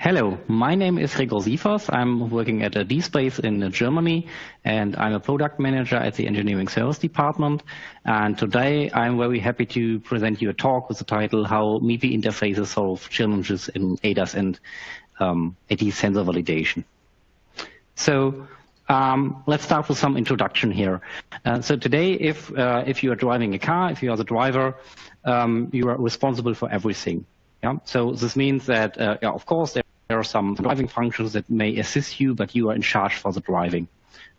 Hello, my name is Gregor Sievers. I'm working at DSpace in Germany, and I'm a product manager at the engineering service department. And today I'm very happy to present you a talk with the title How MIPI Interfaces Solve Challenges in ADAS and AD Sensor Validation. So let's start with some introduction here. So today, if you are driving a car, if you are the driver, you are responsible for everything. Yeah? So this means that, of course, there are some driving functions that may assist you, but you are in charge for the driving.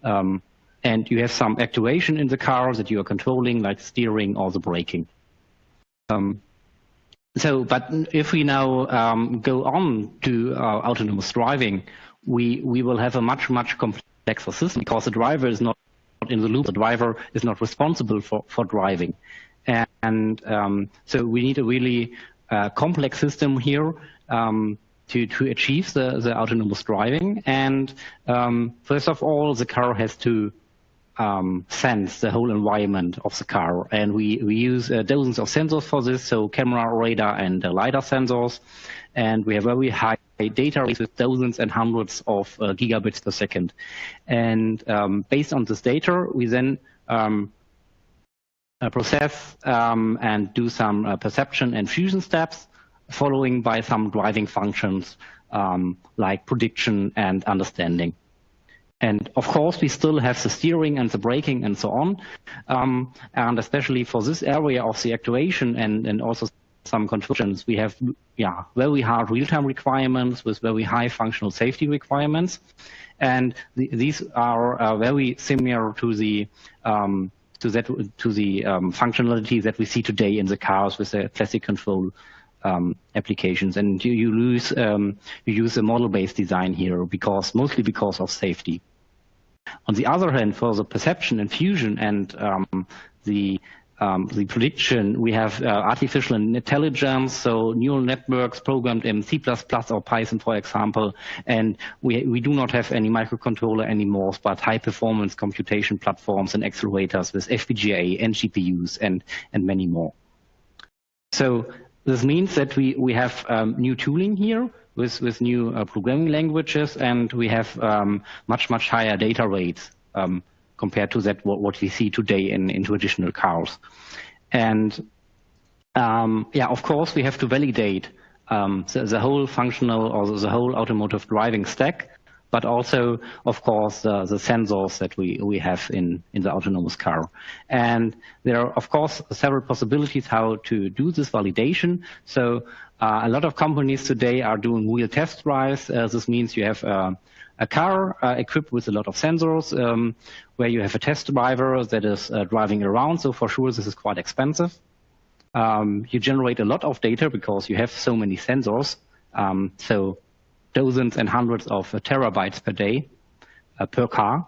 And you have some actuation in the car that you are controlling, like steering or the braking. But if we now go on to autonomous driving, we will have a much complexer system because the driver is not in the loop. The driver is not responsible for driving. And so we need a really complex system here to achieve the autonomous driving. And first of all, the car has to sense the whole environment of the car. And we use dozens of sensors for this, so camera, radar, and LiDAR sensors. And we have very high data rates with dozens and hundreds of gigabits per second. And based on this data, we then process and do some perception and fusion steps, following by some driving functions like prediction and understanding. And of course, we still have the steering and the braking and so on. And especially for this area of the actuation and also some controls, we have very hard real-time requirements with very high functional safety requirements. And these are very similar to the functionality that we see today in the cars with the classic control applications. And you use a model-based design here mostly because of safety. On the other hand, for the perception and fusion and the prediction, we have artificial intelligence, so neural networks programmed in C++ or Python, for example, and we do not have any microcontroller anymore, but high-performance computation platforms and accelerators with FPGA and GPUs and many more. So this means that we have new tooling here with new programming languages, and we have much higher data rates compared to what we see today in traditional cars. And of course, we have to validate the whole functional or the whole automotive driving stack, but also, of course, the sensors that we have in the autonomous car. And there are, of course, several possibilities how to do this validation. So a lot of companies today are doing real test drives. This means you have a car equipped with a lot of sensors where you have a test driver that is driving around. So for sure, this is quite expensive. You generate a lot of data because you have so many sensors. So dozens and hundreds of terabytes per day per car.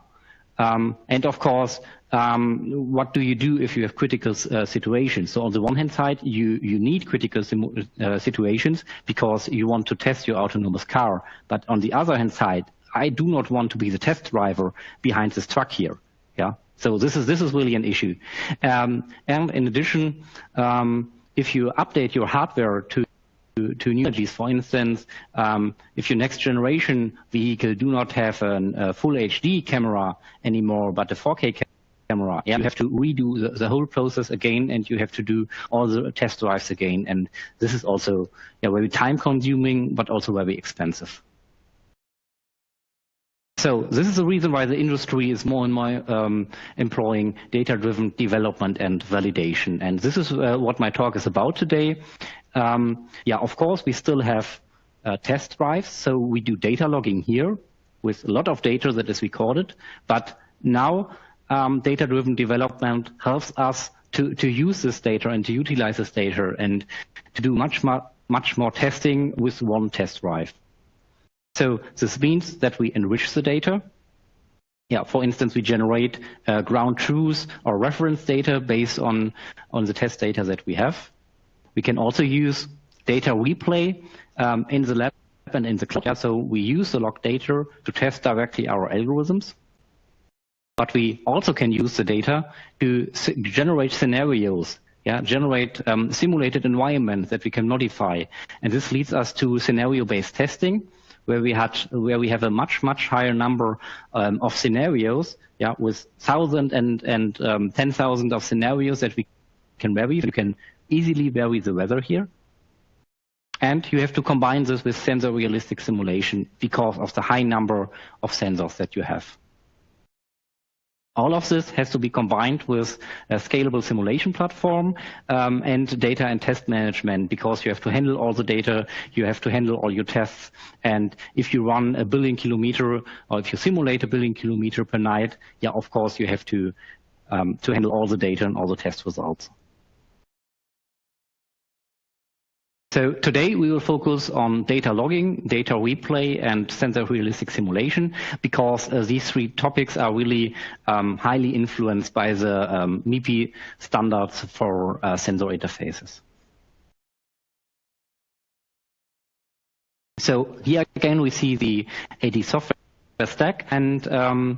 And of course, what do you do if you have critical situations? So on the one hand side, you need critical situations because you want to test your autonomous car. But on the other hand side, I do not want to be the test driver behind this truck here. Yeah. So this is really an issue. And in addition, if you update your hardware to new technologies, for instance, if your next generation vehicle do not have a full HD camera anymore, but a 4K camera, you have to redo the whole process again, and you have to do all the test drives again. And this is also very time-consuming, but also very expensive. So this is the reason why the industry is more and more employing data-driven development and validation. And this is what my talk is about today. Of course, we still have test drives. So we do data logging here with a lot of data that is recorded. But now data-driven development helps us to use this data and to utilize this data and to do much more testing with one test drive. So this means that we enrich the data. For instance, we generate ground truth or reference data based on the test data that we have. We can also use data replay in the lab and in the cloud. So we use the log data to test directly our algorithms. But we also can use the data to generate scenarios, generate simulated environments that we can modify. And this leads us to scenario-based testing. where we have a much higher number of scenarios, with 1,000 and 10,000 of scenarios that we can vary. You can easily vary the weather here. And you have to combine this with sensor realistic simulation because of the high number of sensors that you have. All of this has to be combined with a scalable simulation platform and data and test management, because you have to handle all the data, you have to handle all your tests. And if you run 1 billion kilometer, or if you simulate 1 billion kilometer per night, of course you have to handle all the data and all the test results. So today we will focus on data logging, data replay, and sensor realistic simulation, because these three topics are really highly influenced by the MIPI standards for sensor interfaces. So here again we see the AD software stack, and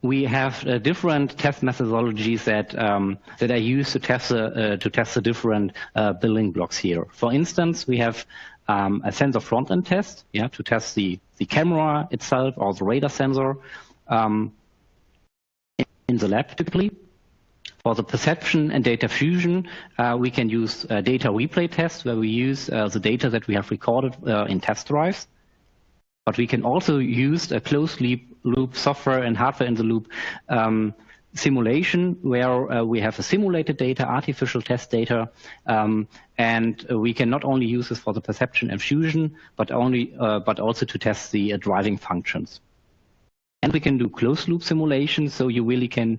we have different test methodologies that are used to test the different building blocks here. For instance, we have a sensor front-end test, to test the camera itself or the radar sensor in the lab typically. For the perception and data fusion, we can use data replay tests, where we use the data that we have recorded in test drives. But we can also use a closed loop software and hardware in the loop simulation, where we have a simulated data, artificial test data, and we can not only use this for the perception and fusion, but also to test the driving functions. And we can do closed loop simulation, so you really can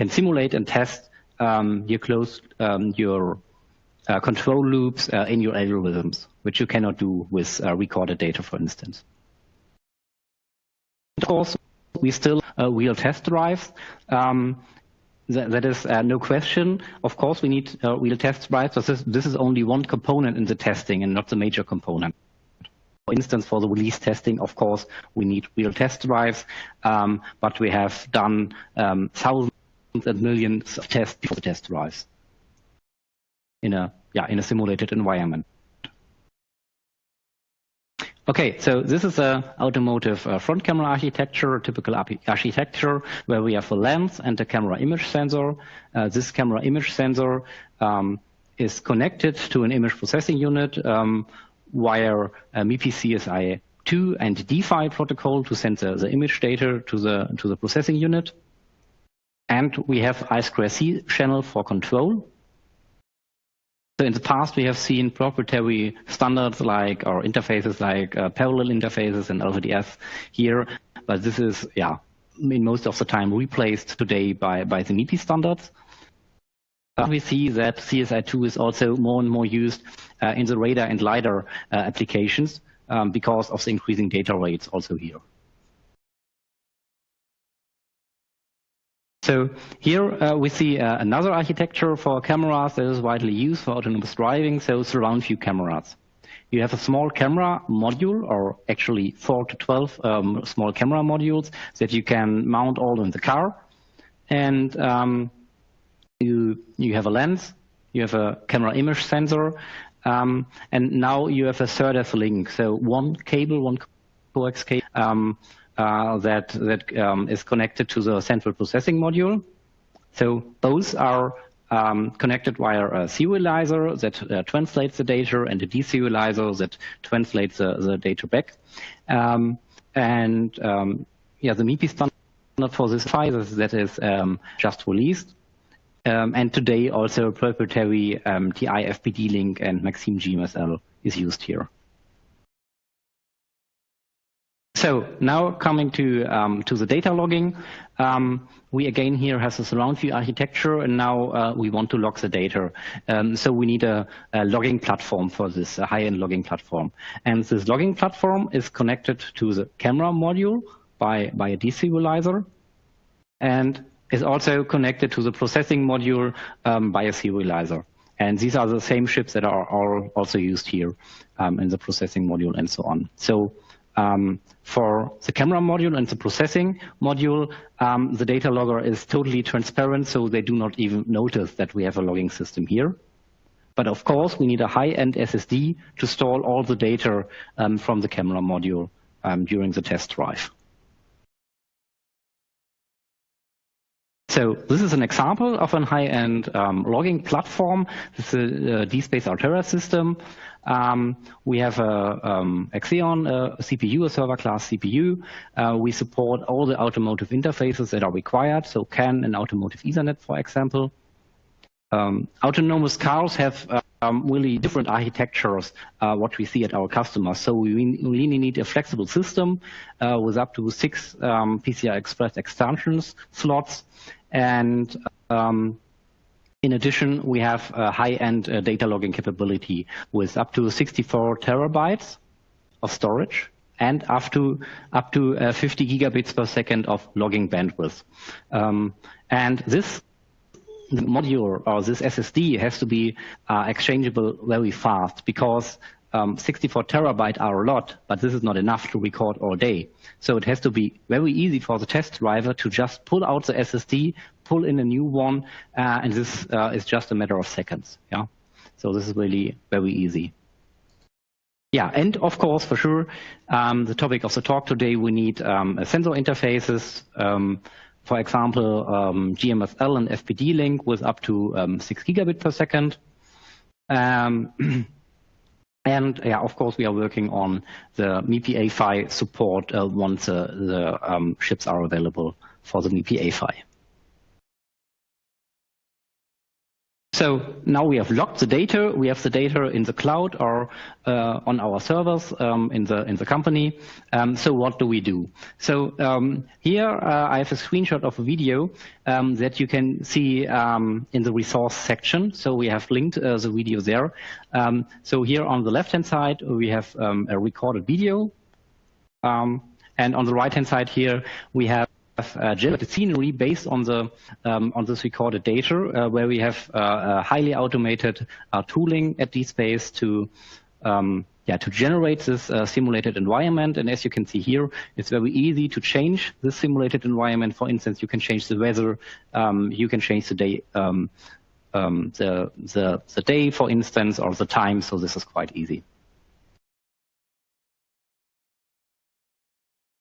simulate and test your control loops in your algorithms, which you cannot do with recorded data, for instance. Of course, we still real test drives. That is no question. Of course, we need real test drives, but this is only one component in the testing and not the major component. For instance, for the release testing, of course, we need real test drives, but we have done thousands and millions of tests before the test drives in a simulated environment. Okay, so this is an automotive front camera architecture, a typical architecture, where we have a lens and a camera image sensor. This camera image sensor is connected to an image processing unit via MIPI CSI-2 and D-PHY protocol to send the image data to the processing unit. And we have I2C channel for control. So in the past, we have seen proprietary standards or interfaces like parallel interfaces and LVDS here, but this is, in most of the time replaced today by the MIPI standards. We see that CSI-2 is also more and more used in the radar and LiDAR applications because of the increasing data rates also here. So here we see another architecture for cameras that is widely used for autonomous driving, so surround view cameras. You have a small camera module, or actually 4 to 12 small camera modules that you can mount all in the car. And you have a lens, you have a camera image sensor, and now you have a third as a link. So one coax cable, that is connected to the central processing module. So both are connected via a serializer that translates the data, and a deserializer that translates the data back. The MIPI standard for this device that is just released. And today also proprietary TI FPD link and Maxim GMSL is used here. So now coming to the data logging, we again here have a surround view architecture, and now we want to log the data. So we need a logging platform for this, a high-end logging platform. And this logging platform is connected to the camera module by a deserializer, and is also connected to the processing module by a serializer. And these are the same chips that are also used here in the processing module and so on. So for the camera module and the processing module, the data logger is totally transparent, so they do not even notice that we have a logging system here. But of course, we need a high-end SSD to store all the data from the camera module during the test drive. So this is an example of a high-end logging platform. This is a DSpace Altera system. We have a Xeon CPU, a server class CPU. We support all the automotive interfaces that are required, so CAN and automotive Ethernet, for example. Autonomous cars have really different architectures, what we see at our customers. So we really need a flexible system with up to 6 PCI Express extensions slots. And in addition, we have a high-end data logging capability with up to 64 terabytes of storage and up to 50 gigabits per second of logging bandwidth. And this module or this SSD has to be exchangeable very fast, because 64 terabytes are a lot, but this is not enough to record all day. So it has to be very easy for the test driver to just pull out the SSD, pull in a new one, and this is just a matter of seconds. Yeah, so this is really very easy. Yeah, and of course, for sure, the topic of the talk today, we need sensor interfaces. For example, GMSL and FPD link with up to 6 gigabit per second. And yeah, of course, we are working on the MIPI A-PHY support once the chips are available for the MIPI A-PHY. So now we have logged the data. We have the data in the cloud or on our servers in the company. So what do we do? So here I have a screenshot of a video that you can see in the resource section. So we have linked the video there. So here on the left-hand side, we have a recorded video. And on the right-hand side here, we have generated scenery based on this recorded data, where we have highly automated tooling at DSpace to generate this simulated environment. And as you can see here, it's very easy to change the simulated environment. For instance, you can change the weather, you can change the day, the day, for instance, or the time. So this is quite easy.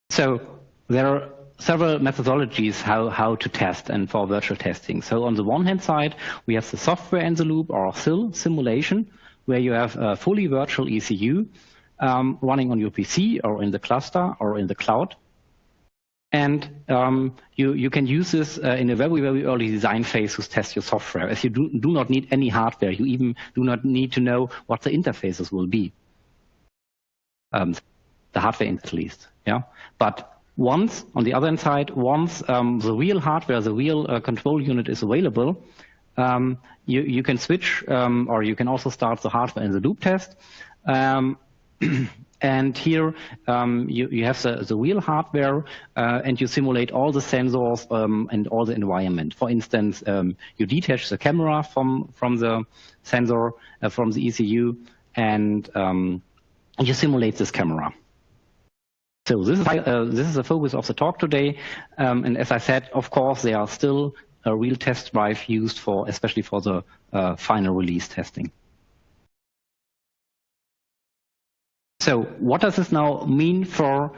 So there are several methodologies how to test and for virtual testing. So on the one hand side, we have the software in the loop or SIL simulation, where you have a fully virtual ECU running on your PC or in the cluster or in the cloud. And you can use this in a very, very early design phase to test your software, as you do not need any hardware. You even do not need to know what the interfaces will be. The hardware at least, yeah. But once, on the other hand side, once the real hardware, the real control unit is available, you can switch, or you can also start the hardware in the loop test. And here you have the real hardware, and you simulate all the sensors and all the environment. For instance, you detach the camera from the sensor, from the ECU, and you simulate this camera. So this is the focus of the talk today, and as I said, of course, there are still a real test drive used for, especially for the final release testing. So what does this now mean for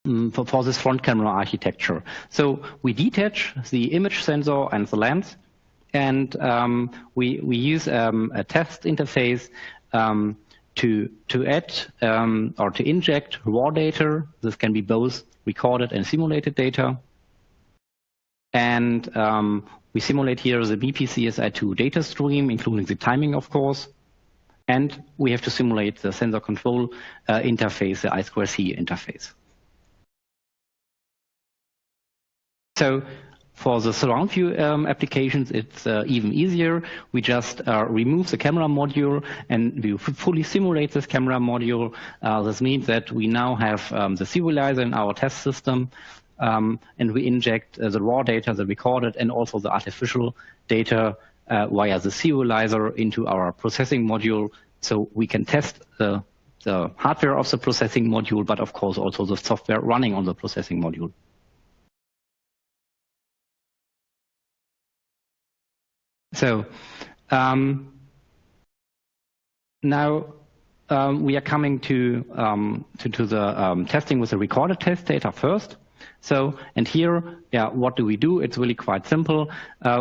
this front camera architecture? So we detach the image sensor and the lens, and we use a test interface to add or to inject raw data. This can be both recorded and simulated data. And we simulate here the MIPI CSI-2 data stream, including the timing, of course. And we have to simulate the sensor control interface, the I2C interface. So for the surround view applications, it's even easier. We just remove the camera module and we fully simulate this camera module. This means that we now have the serializer in our test system, and we inject the raw data, the recorded, and also the artificial data via the serializer into our processing module. So we can test the hardware of the processing module, but of course also the software running on the processing module. So Now we are coming to the testing with the recorded test data first. So, and here, yeah, what do we do? It's really quite simple.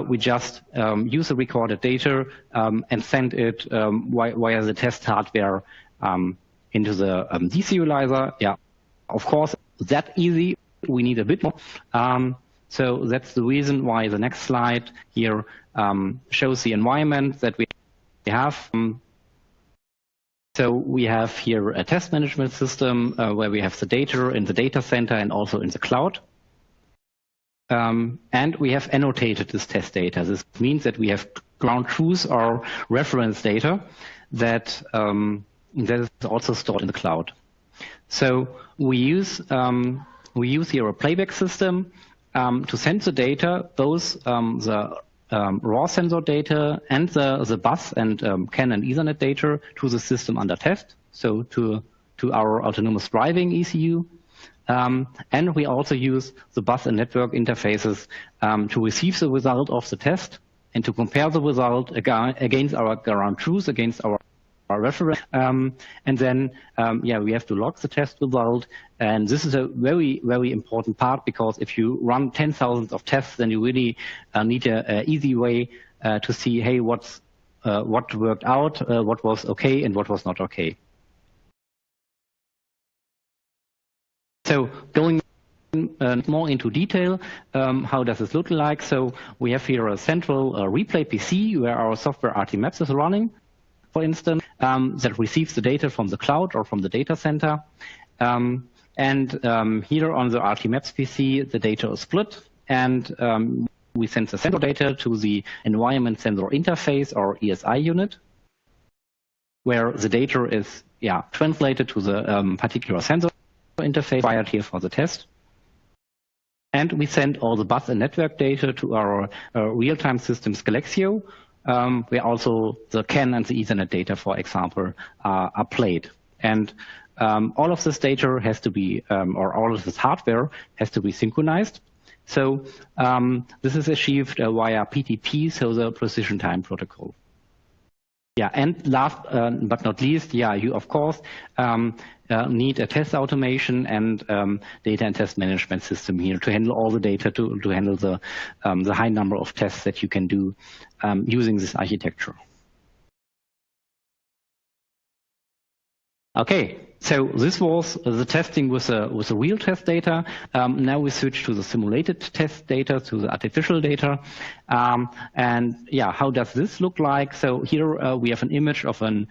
We just use the recorded data and send it via the test hardware into the deserializer. Yeah, of course, that easy. We need a bit more. So that's the reason why the next slide here shows the environment that we have. So we have here a test management system where we have the data in the data center and also in the cloud. And we have annotated this test data. This means that we have ground truth or reference data that is also stored in the cloud. So we use here a playback system to send the data, both the raw sensor data and the bus and CAN and Ethernet data to the system under test, so to our autonomous driving ECU. And we also use the bus and network interfaces to receive the result of the test and to compare the result against our ground truth, against our reference. And then, yeah, we have to log the test result. And this is a very, very important part, because if you run 10,000 of tests, then you really need an easy way to see, hey, what worked out, what was okay, and what was not okay. So going more into detail, how does this look like? So we have here a central replay PC where our software RTMaps is running, for instance, that receives the data from the cloud or from the data center. And here on the RTMaps PC, the data is split, and we send the sensor data to the environment sensor interface or ESI unit, where the data is translated to the particular sensor interface required here for the test. And we send all the bus and network data to our real-time systems Galaxio, where also the CAN and the Ethernet data, for example, are played. And all of this data has to be, or all of this hardware has to be synchronized. So this is achieved via PTP, so the precision time protocol. Yeah, and last but not least, you of course need a test automation and data and test management system here to handle all the data, to handle the high number of tests that you can do using this architecture. Okay, so this was the testing with the real test data. Now we switch to the simulated test data, to the artificial data. And yeah, how does this look like? So here we have an image of an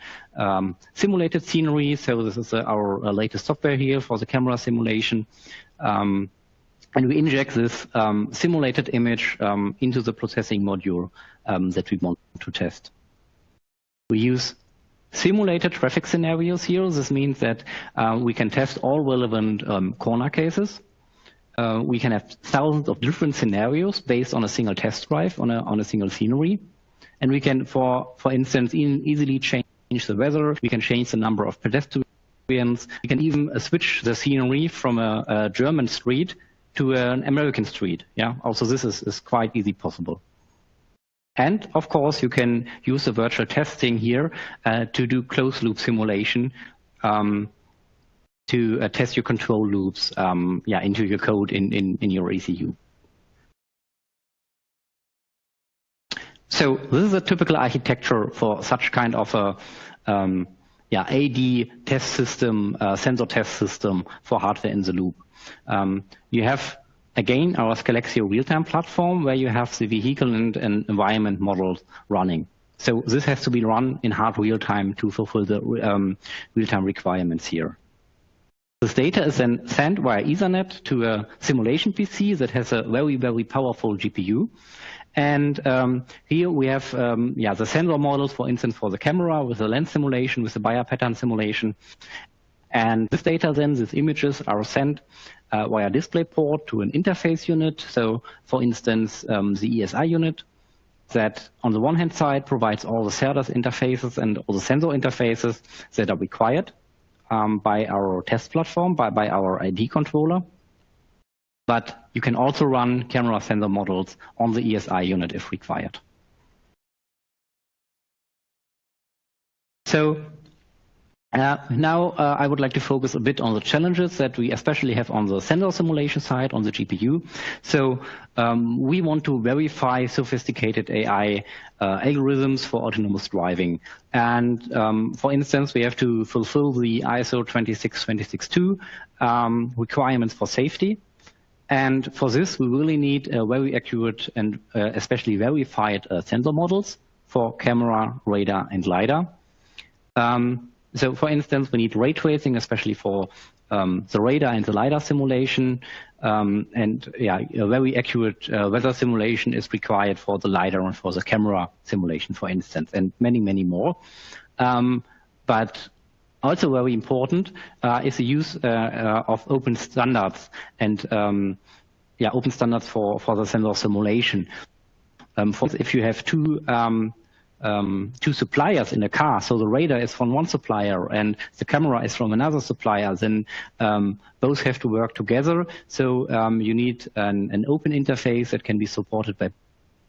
simulated scenery. So this is our latest software here for the camera simulation. And we inject this simulated image into the processing module that we want to test. We use simulated traffic scenarios here. This means that we can test all relevant corner cases. We can have thousands of different scenarios based on a single test drive, on a single scenery. And we can, for instance, easily change the weather. We can change the number of pedestrians. We can even switch the scenery from a German street to an American street. Yeah, also this is quite easy possible. And of course, you can use the virtual testing here to do closed loop simulation to test your control loops into your code in your ECU. So this is a typical architecture for such kind of a AD test system, sensor test system for hardware in the loop. You have, again, our Galaxio real-time platform where you have the vehicle and environment models running. So this has to be run in hard real-time to fulfill the real-time requirements here. This data is then sent via Ethernet to a simulation PC that has a very, very powerful GPU. And here we have the sensor models, for instance, for the camera with the lens simulation, with the Bayer pattern simulation. And this data then, these images are sent via DisplayPort to an interface unit. So, for instance, the ESI unit that on the one hand side provides all the SerDes interfaces and all the sensor interfaces that are required by our test platform, by our ID controller. But you can also run camera sensor models on the ESI unit if required. So now I would like to focus a bit on the challenges that we especially have on the sensor simulation side, on the GPU. So we want to verify sophisticated AI algorithms for autonomous driving. And for instance, we have to fulfill the ISO 26262 requirements for safety. And for this, we really need very accurate and especially verified sensor models for camera, radar, and LiDAR. So for instance, we need ray tracing, especially for the radar and the LiDAR simulation. And yeah, a very accurate weather simulation is required for the LiDAR and for the camera simulation, for instance, and many, many more. But also very important is the use of open standards and open standards for the sensor simulation. If you have two suppliers in a car, so the radar is from one supplier and the camera is from another supplier, then both have to work together. So you need an open interface that can be supported by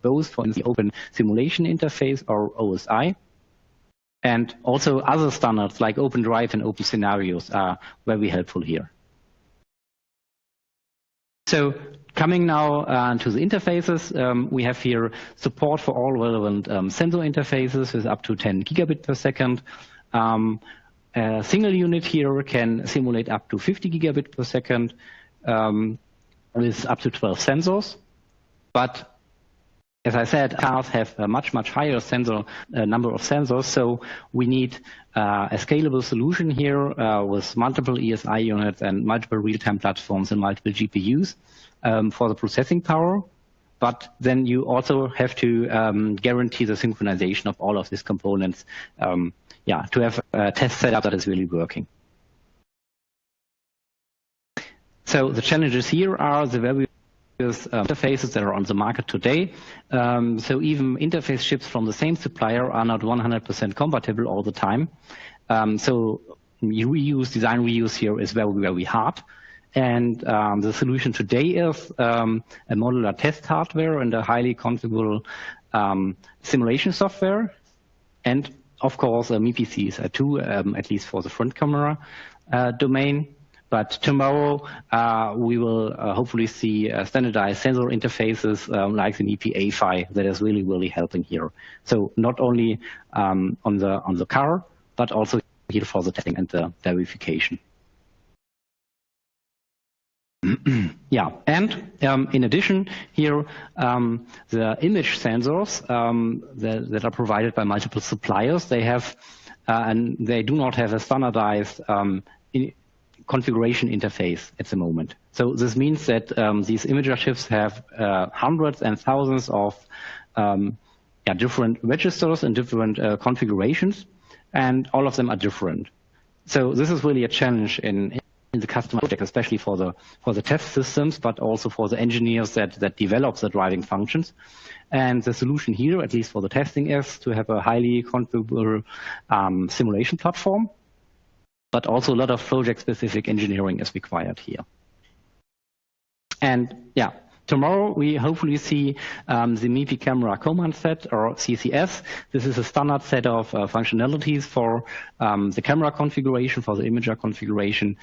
both, for instance, the Open Simulation Interface or OSI. And also other standards like OpenDrive and Open Scenarios are very helpful here. So coming now to the interfaces, we have here support for all relevant sensor interfaces with up to 10 gigabit per second. A single unit here can simulate up to 50 gigabit per second with up to 12 sensors. But as I said, cars have a much, much higher number of sensors, so we need a scalable solution here with multiple ESI units and multiple real-time platforms and multiple GPUs for the processing power. But then you also have to guarantee the synchronization of all of these components, to have a test setup that is really working. So the challenges here are the various interfaces that are on the market today. So even interface chips from the same supplier are not 100% compatible all the time. So design reuse here is very, very hard. And the solution today is a modular test hardware and a highly configurable simulation software. And of course, a MIPI CSI-2, at least for the front camera domain. But tomorrow, we will hopefully see standardized sensor interfaces like the MIPI A-PHY that is really, really helping here. So not only on the car, but also here for the testing and the verification. Yeah, and in addition here, the image sensors that are provided by multiple suppliers, they have and they do not have a standardized configuration interface at the moment. So this means that these imager chips have hundreds and thousands of different registers and different configurations, and all of them are different. So this is really a challenge in the customer project, especially for the test systems, but also for the engineers that develop the driving functions. And the solution here, at least for the testing, is to have a highly configurable simulation platform. But also a lot of project-specific engineering is required here. And yeah, tomorrow we hopefully see the MIPI camera command set, or CCS. This is a standard set of functionalities for the camera configuration, for the imager configuration.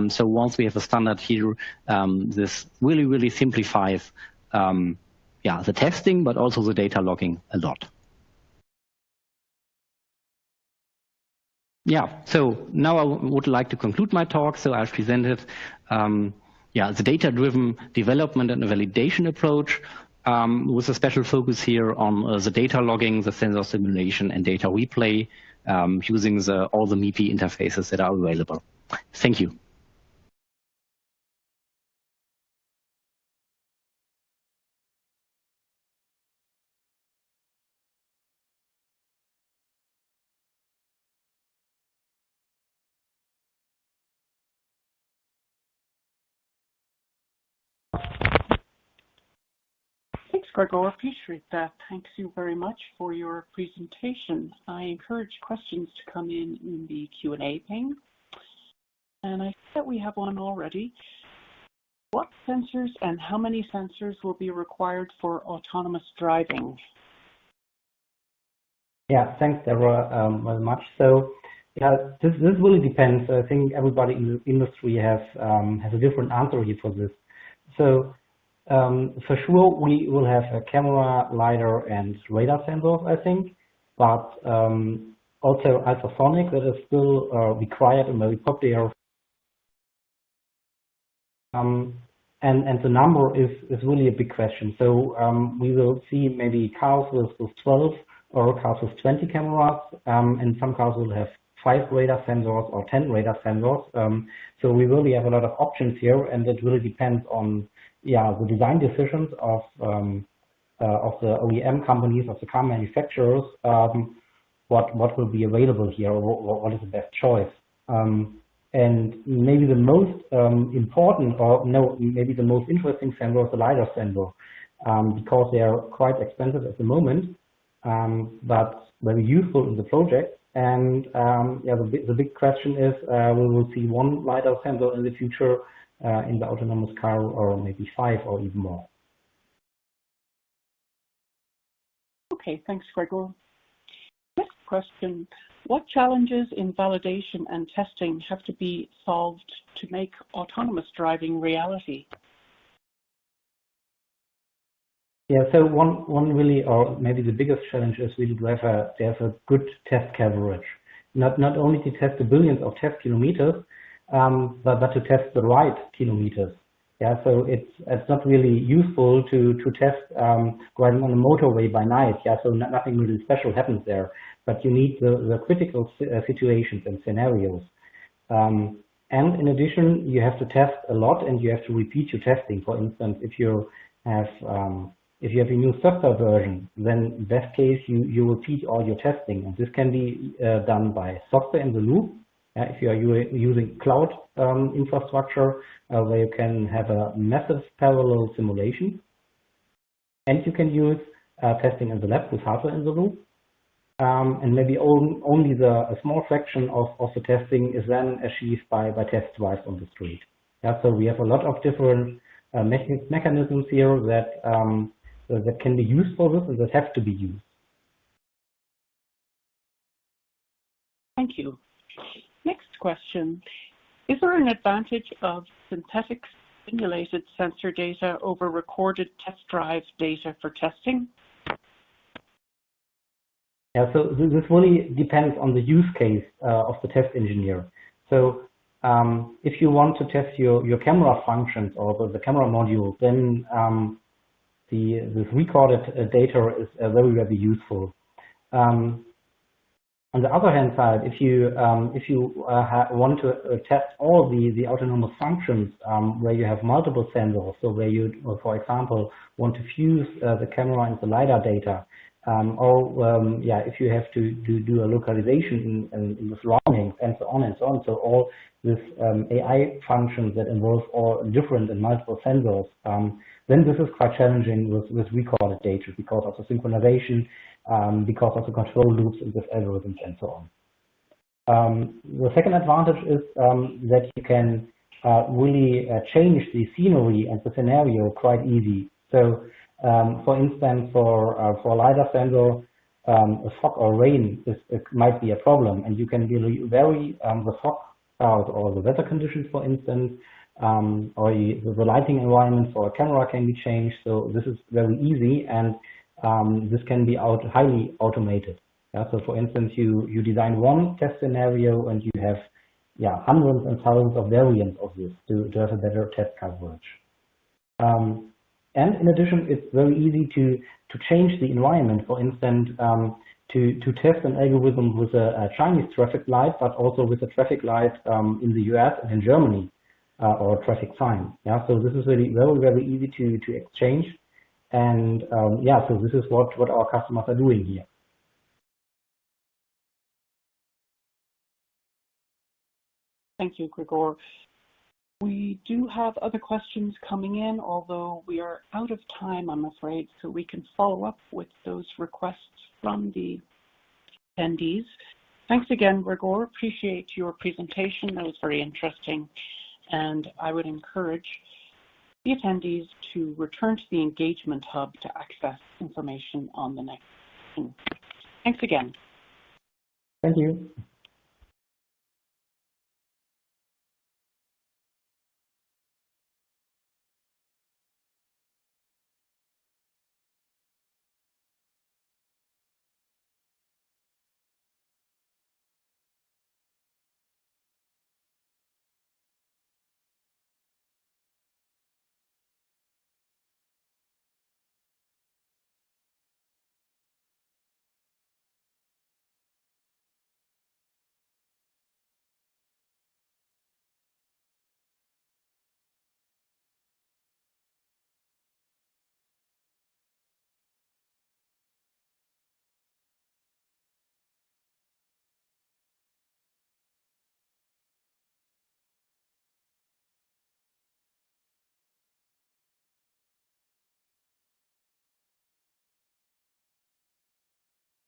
So once we have a standard here, this really, really simplifies the testing, but also the data logging a lot. Yeah, so now I would like to conclude my talk. So I've presented the data-driven development and validation approach with a special focus here on the data logging, the sensor simulation, and data replay using all the MIPI interfaces that are available. Thank you. Thanks, Gregor. Appreciate that. Thanks you very much for your presentation. I encourage questions to come in the Q&A pane. And I see that we have one already. What sensors and how many sensors will be required for autonomous driving? Yeah, thanks, Deborah, very much. So, yeah, this really depends. I think everybody in the industry has a different answer here for this. So, for sure, we will have a camera, LiDAR, and radar sensors, I think, but also ultrasonic that is still required and very popular. And the number is really a big question. So we will see maybe cars with 12 or cars with 20 cameras, and some cars will have 5 radar sensors or 10 radar sensors. So we really have a lot of options here, and it really depends on the design decisions of the OEM companies, of the car manufacturers, what will be available here, or what is the best choice. And maybe the most important, or no, maybe the most interesting sensor is the LiDAR sensor, because they are quite expensive at the moment, but very useful in the project. And the big question is, we will see one LiDAR sensor in the future in the autonomous car, or maybe 5 or even more. Okay, thanks, Gregor. Next question. What challenges in validation and testing have to be solved to make autonomous driving reality? Yeah, so one really, or maybe the biggest challenge is really to have a good test coverage. Not only to test the billions of test kilometers, but to test the right kilometers. Yeah, so it's not really useful to test riding on a motorway by night. Yeah, so nothing really special happens there. But you need the critical situations and scenarios. And in addition, you have to test a lot, and you have to repeat your testing. For instance, if you have a new software version, then in best case you repeat all your testing, and this can be done by software in the loop. If you are using cloud infrastructure, where you can have a massive parallel simulation, and you can use testing in the lab with hardware in the loop. And maybe only a small fraction of the testing is then achieved by test drives on the street. Yeah, so we have a lot of different mechanisms here that can be used for this and that have to be used. Thank you. Next question. Is there an advantage of synthetic simulated sensor data over recorded test drive data for testing? Yeah, so this really depends on the use case of the test engineer. So if you want to test your camera functions or the camera module, then this recorded data is very, very useful. On the other hand side, if you want to test all the autonomous functions where you have multiple sensors, so where you, for example, want to fuse the camera and the LiDAR data, if you have to do a localization in the surroundings and so on and so on, so all this AI functions that involve all different and multiple sensors, then this is quite challenging with recorded data because of the synchronization, because of the control loops in this algorithms and so on. The second advantage is that you can really change the scenery and the scenario quite easy. So, for instance, for a LiDAR sensor, a fog or rain might be a problem, and you can really vary the fog cloud or the weather conditions, for instance, or the lighting environment for a camera can be changed. So this is very easy, and this can be highly automated. Yeah, so for instance, you design one test scenario and you have hundreds and thousands of variants of this to have a better test coverage. And in addition, it's very easy to change the environment. For instance, to test an algorithm with a Chinese traffic light, but also with a traffic light in the US and in Germany, or a traffic sign. Yeah, so this is really very, very easy to exchange. And so this is what our customers are doing here. Thank you, Gregor. We do have other questions coming in, although we are out of time, I'm afraid, so we can follow up with those requests from the attendees. Thanks again, Gregor. Appreciate your presentation. That was very interesting. And I would encourage the attendees to return to the engagement hub to access information on the next session. Thanks again. Thank you.